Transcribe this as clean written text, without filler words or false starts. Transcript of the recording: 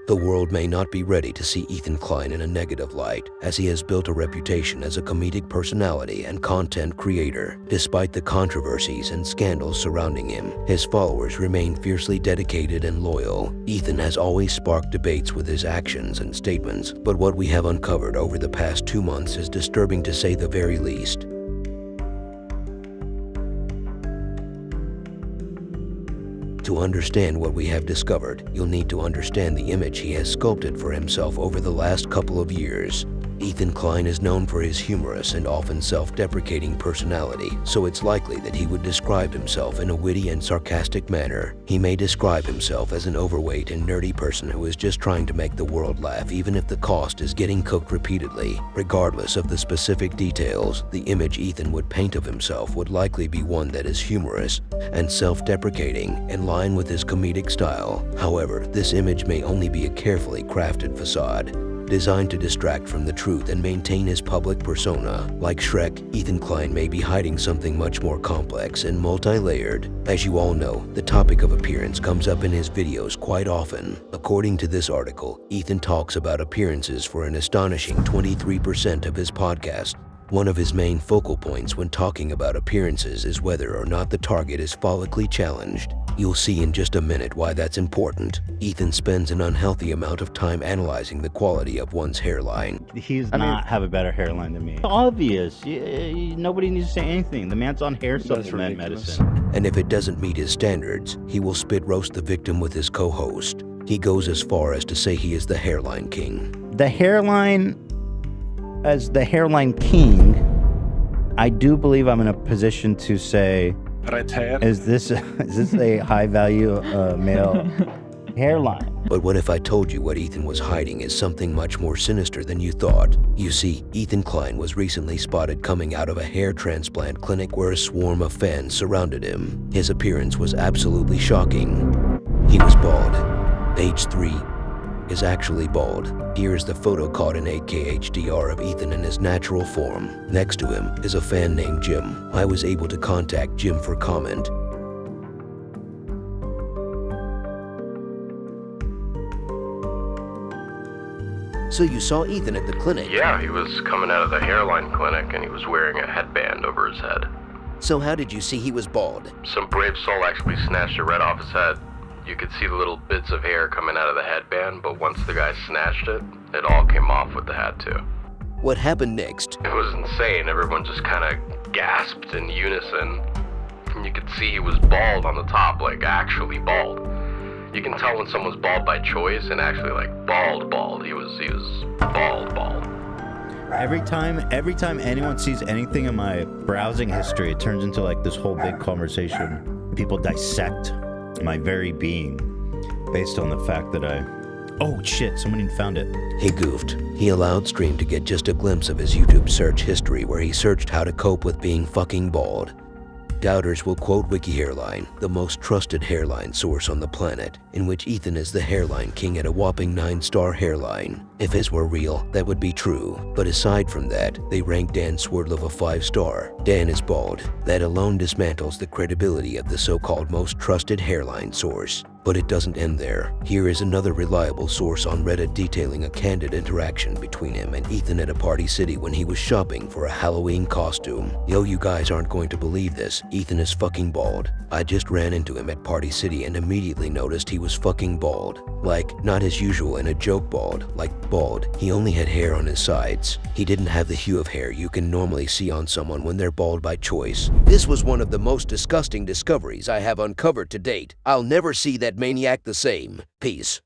The world may not be ready to see Ethan Klein in a negative light, as he has built a reputation as a comedic personality and content creator. Despite the controversies and scandals surrounding him, his followers remain fiercely dedicated and loyal. Ethan has always sparked debates with his actions and statements, but what we have uncovered over the past 2 months is disturbing to say the very least. To understand what we have discovered, you'll need to understand the image he has sculpted for himself over the last couple of years. Ethan Klein is known for his humorous and often self-deprecating personality, so it's likely that he would describe himself in a witty and sarcastic manner. He may describe himself as an overweight and nerdy person who is just trying to make the world laugh, even if the cost is getting cooked repeatedly. Regardless of the specific details, the image Ethan would paint of himself would likely be one that is humorous and self-deprecating, in line with his comedic style. However, this image may only be a carefully crafted facade, designed to distract from the truth and maintain his public persona. Like Shrek, Ethan Klein may be hiding something much more complex and multi-layered. As you all know, the topic of appearance comes up in his videos quite often. According to this article, Ethan talks about appearances for an astonishing 23% of his podcast. One of his main focal points when talking about appearances is whether or not the target is follically challenged. You'll see in just a minute why that's important. Ethan spends an unhealthy amount of time analyzing the quality of one's hairline. He's not have a better hairline than me. It's obvious. Nobody needs to say anything. The man's on hair supplement medicine. And if it doesn't meet his standards, he will spit roast the victim with his co-host. He goes as far as to say he is the hairline king. The hairline, as the hairline king, I do believe I'm in a position to say, is this a high value male hairline? But what if I told you what Ethan was hiding is something much more sinister than you thought? You see, Ethan Klein was recently spotted coming out of a hair transplant clinic where a swarm of fans surrounded him. His appearance was absolutely shocking. He was bald. Age 3 is actually bald. Here is the photo caught in 8K HDR of Ethan in his natural form. Next to him is a fan named Jim. I was able to contact Jim for comment. So you saw Ethan at the clinic? Yeah, he was coming out of the hairline clinic and he was wearing a headband over his head. So how did you see he was bald? Some brave soul actually snatched it right off his head. You could see the little bits of hair coming out of the headband, but once the guy snatched it, it all came off with the hat too. What happened next? It was insane. Everyone just kind of gasped in unison. And you could see he was bald on the top, like actually bald. You can tell when someone's bald by choice and actually like bald. He was bald. Every time anyone sees anything in my browsing history, it turns into like this whole big conversation. People dissect my very being based on the fact that oh shit, somebody found it. He goofed. He allowed Stream to get just a glimpse of his YouTube search history where he searched how to cope with being fucking bald. Doubters will quote WikiHairline, the most trusted hairline source on the planet, in which Ethan is the hairline king at a whopping 9-star hairline. If his were real, that would be true. But aside from that, they rank Dan Swerdlove a 5-star. Dan is bald. That alone dismantles the credibility of the so-called most trusted hairline source. But it doesn't end there. Here is another reliable source on Reddit detailing a candid interaction between him and Ethan at a Party City when he was shopping for a Halloween costume. Yo, you guys aren't going to believe this. Ethan is fucking bald. I just ran into him at Party City and immediately noticed he was fucking bald. Like, not his usual in a joke bald, like bald. He only had hair on his sides. He didn't have the hue of hair you can normally see on someone when they're bald by choice. This was one of the most disgusting discoveries I have uncovered to date. I'll never see that maniac the same. Peace.